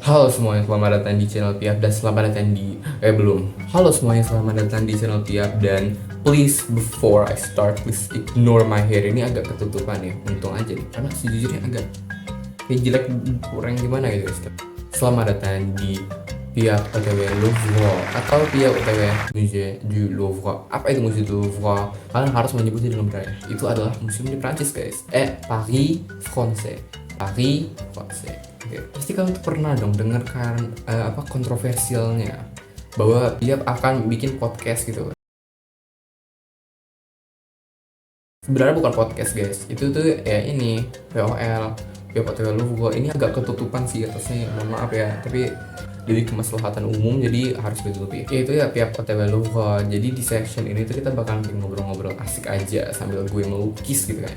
Halo semuanya, selamat datang di channel Piap dan selamat datang di belum. Halo semuanya, selamat datang di channel Piap dan please before I start please ignore my hair, ini agak ketutupan ya. Untung aja nih, karena sejujurnya agak kayak jelek, kurang gimana gitu guys. Selamat datang di Piap OTW Louvre atau Piap OTW Musée du Louvre. Apa itu Musée du Louvre? Kalian harus menyebutnya dengan benar. Itu adalah museum di Prancis guys. Paris Français. Paris Français. Oke, pasti kalian tuh pernah dong dengarkan kontroversialnya bahwa Piap akan bikin podcast gitu. Sebenarnya bukan podcast guys, itu tuh ya ini POL, Piap OTW Louvre. Ini agak ketutupan sih atasnya, mohon maaf ya, tapi jadi kemaslahatan umum jadi harus ditutupi. Ya itu ya Piap OTW Louvre. Jadi di section ini tuh kita bakal ngobrol-ngobrol asik aja sambil gue melukis gitu kan.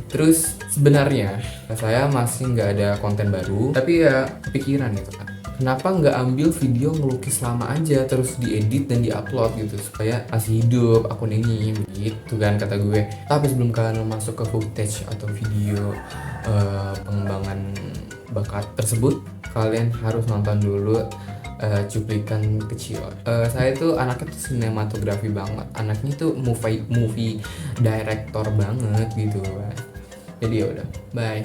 Terus sebenarnya saya masih nggak ada konten baru, tapi ya kepikiran gitu kan. Kenapa nggak ambil video ngelukis lama aja terus diedit dan diupload gitu supaya masih hidup akun ini gitu kan kata gue. Tapi sebelum kalian masuk ke footage atau video pengembangan bakat tersebut, kalian harus nonton dulu cuplikan kecil. Saya tuh anaknya tuh sinematografi banget, anaknya tuh movie director banget gitu kan. Jadi ya udah, bye.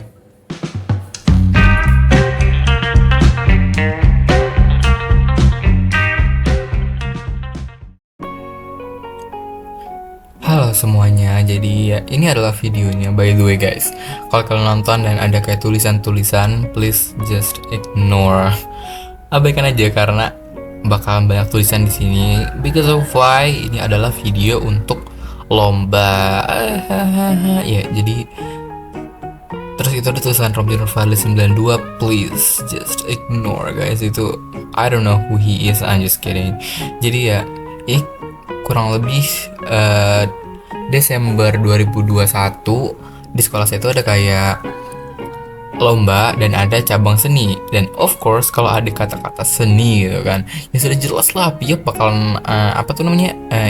Halo semuanya, jadi ya ini adalah videonya by the way guys. Kalau kalian nonton dan ada kayak tulisan-tulisan, please just ignore. Abaikan aja karena bakalan banyak tulisan di sini. Because of why ini adalah video untuk lomba. Ya, jadi terus itu ada tulisan Robin Fadli 92, please just ignore guys. Itu I don't know who he is, I'm just kidding. Jadi ya ini kurang lebih Desember 2021 di sekolah saya itu ada kayak lomba dan ada cabang seni, dan of course kalau ada kata-kata seni gitu kan ya sudah jelas lah Piap bakalan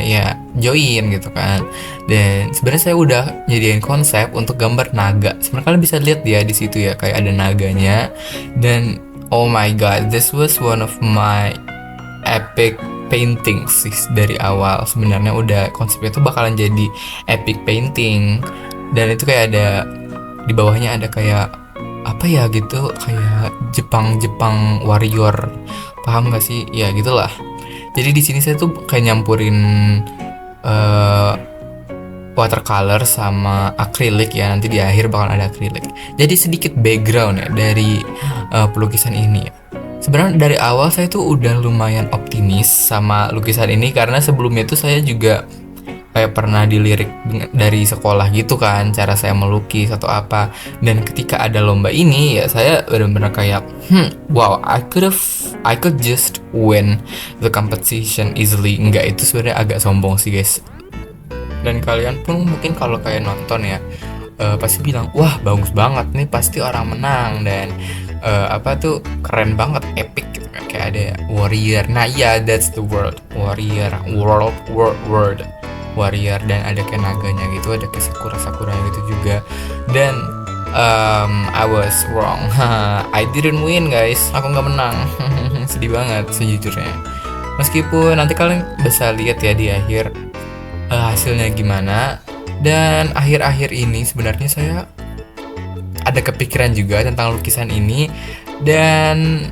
ya join gitu kan. Dan sebenarnya saya udah nyediain konsep untuk gambar naga. Sebenarnya kalian bisa lihat ya di situ ya, kayak ada naganya. Dan oh my god, this was one of my epic painting sih dari awal. Sebenarnya udah konsepnya tuh bakalan jadi epic painting, dan itu kayak ada di bawahnya ada kayak apa ya gitu, kayak Jepang warrior, paham gak sih ya gitulah. Jadi di sini saya tuh kayak nyampurin watercolor sama akrilik ya, nanti di akhir bakal ada akrilik. Jadi sedikit background ya dari pelukisan ini ya. Sebenarnya dari awal saya tuh udah lumayan optimis sama lukisan ini, karena sebelumnya tuh saya juga kayak pernah dilirik dari sekolah gitu kan cara saya melukis atau apa. Dan ketika ada lomba ini ya saya benar-benar kayak wow, I could just win the competition easily. Enggak, itu sebenarnya agak sombong sih guys. Dan kalian pun mungkin kalau kayak nonton ya pasti bilang wah bagus banget nih, pasti orang menang, dan keren banget, epic gitu kan, kayak ada warrior. Nah iya, that's the word, warrior, word warrior, dan ada kayak naganya gitu, ada kayak sakura gitu juga. Dan I was wrong. I didn't win guys, aku nggak menang. Sedih banget sejujurnya. Meskipun nanti kalian bisa lihat ya di akhir hasilnya gimana. Dan akhir-akhir ini sebenarnya saya ada kepikiran juga tentang lukisan ini, dan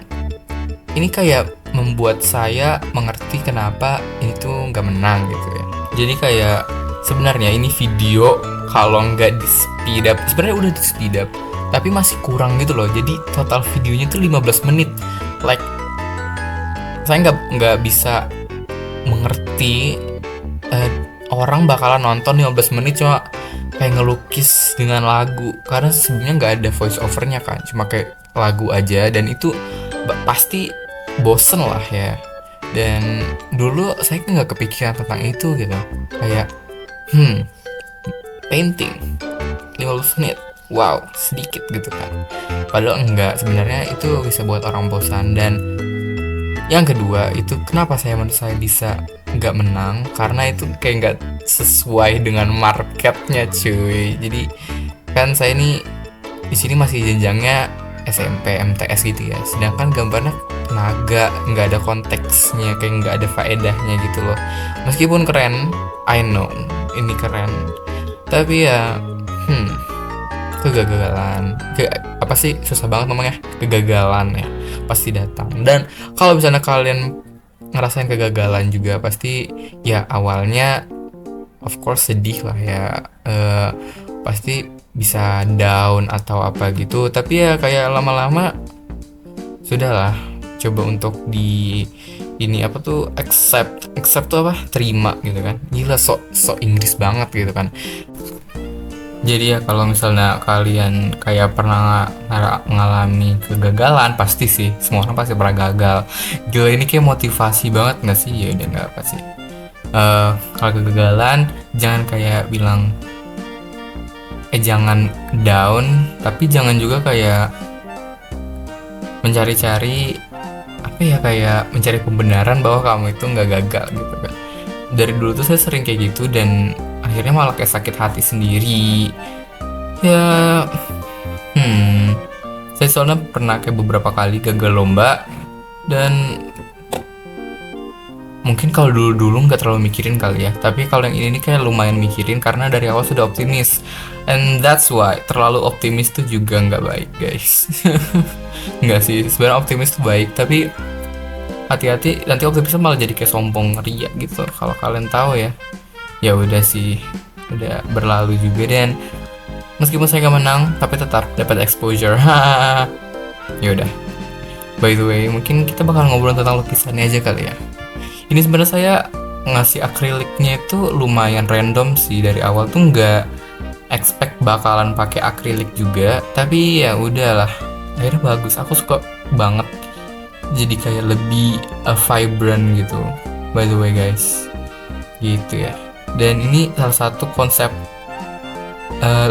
ini kayak membuat saya mengerti kenapa ini tuh nggak menang gitu ya. Jadi kayak sebenarnya ini video kalau nggak di speed up, sebenarnya udah di speed up tapi masih kurang gitu loh. Jadi total videonya tuh 15 menit. Like saya nggak bisa mengerti orang bakalan nonton 15 menit cuma kayak ngelukis dengan lagu, karena sebenarnya nggak ada voice overnya kan, cuma kayak lagu aja, dan itu pasti bosen lah ya. Dan dulu saya nggak kepikiran tentang itu gitu, kayak painting 15 menit, wow sedikit gitu kan, padahal enggak, sebenarnya itu bisa buat orang bosan. Dan yang kedua itu kenapa menurut saya bisa nggak menang, karena itu kayak nggak sesuai dengan marketnya cuy. Jadi kan saya ini di sini masih jenjangnya SMP MTS gitu ya, sedangkan gambarnya naga, nggak ada konteksnya, kayak nggak ada faedahnya gitu loh. Meskipun keren, I know ini keren, tapi ya kegagalan, apa sih, susah banget ngomongnya, kegagalan ya pasti datang. Dan kalau misalnya kalian ngerasain kegagalan juga, pasti ya awalnya of course sedih lah ya, pasti bisa down atau apa gitu, tapi ya kayak lama-lama sudahlah, coba untuk di ini apa tuh, accept tuh apa, terima gitu kan. Gila, sok Inggris banget gitu kan. Jadi ya kalau misalnya kalian kayak pernah ngalami kegagalan, pasti sih semua orang pasti pernah gagal. Gila, ini kayak motivasi banget nggak sih? Ya udah, nggak apa sih. Kalau kegagalan jangan kayak bilang jangan down, tapi jangan juga kayak mencari-cari apa ya, kayak mencari pembenaran bahwa kamu itu nggak gagal gitu kan. Dari dulu tuh saya sering kayak gitu, dan akhirnya malah kayak sakit hati sendiri ya. Saya soalnya pernah kayak beberapa kali gagal lomba, dan mungkin kalau dulu nggak terlalu mikirin kali ya, tapi kalau yang ini nih kayak lumayan mikirin karena dari awal sudah optimis, and that's why terlalu optimis tuh juga nggak baik guys. Nggak sih, sebenarnya optimis tuh baik, tapi hati-hati nanti optimisnya malah jadi kayak sombong, ria gitu kalau kalian tahu ya. Ya udah sih, udah berlalu juga, dan meskipun saya gak menang tapi tetap dapat exposure. Ya udah, by the way, mungkin kita bakal ngobrol tentang lukisannya aja kali ya. Ini sebenarnya saya ngasih akriliknya itu lumayan random sih, dari awal tuh nggak expect bakalan pakai akrilik juga, tapi ya udahlah, akhirnya bagus. Aku suka banget, jadi kayak lebih vibrant gitu, by the way guys, gitu ya. Dan ini salah satu konsep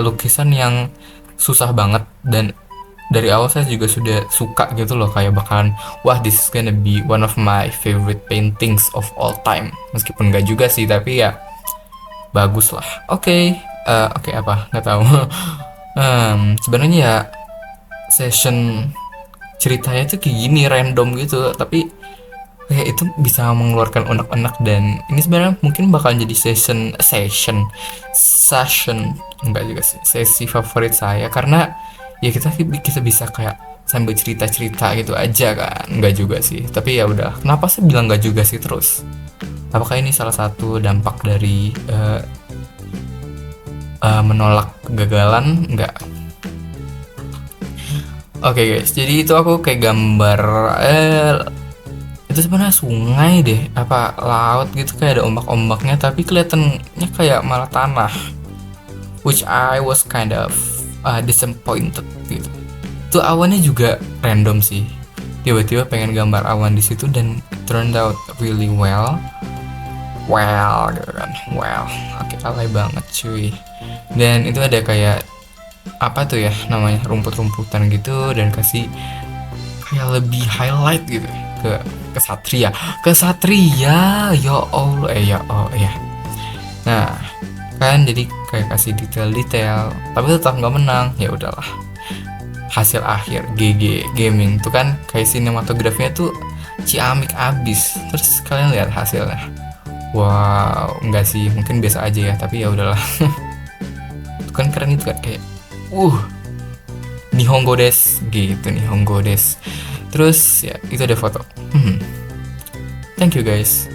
lukisan yang susah banget, dan dari awal saya juga sudah suka gitu loh, kayak bakalan wah, this is gonna be one of my favorite paintings of all time. Meskipun gak juga sih, tapi ya bagus lah. Oke, apa nggak tahu. Sebenarnya ya session ceritanya tuh kayak gini, random gitu, tapi kayak itu bisa mengeluarkan unek-unek. Dan ini sebenarnya mungkin bakal jadi session enggak juga sih, sesi favorit saya, karena ya kita bisa kayak sambil cerita-cerita gitu aja kan. Enggak juga sih, tapi ya udah, kenapa sih bilang enggak juga sih terus? Apakah ini salah satu dampak dari menolak kegagalan? Enggak. Oke guys, jadi itu aku kayak gambar itu sebenarnya sungai deh, apa laut gitu, kayak ada ombak-ombaknya, tapi kelihatannya kayak malah tanah, which I was kind of disappointed gitu. Itu awannya juga random sih, tiba-tiba pengen gambar awan di situ, dan it turned out really well gitu kan. Oke, alay banget cuy. Dan itu ada kayak apa tuh ya namanya, rumput-rumputan gitu, dan kasih kayak lebih highlight gitu ke kesatria, ya Allah, ya. Nah kan, jadi kayak kasih detail-detail, tapi tetap nggak menang. Ya udahlah, hasil akhir GG Gaming tuh kan kayak sinematografinya tuh ciamik abis. Terus kalian lihat hasilnya, wow, enggak sih, mungkin biasa aja ya, tapi ya udahlah. Itu kan keren, itu kan kayak Nihongo des gitu, Nihongo des. Terus ya itu ada foto. Thank you guys.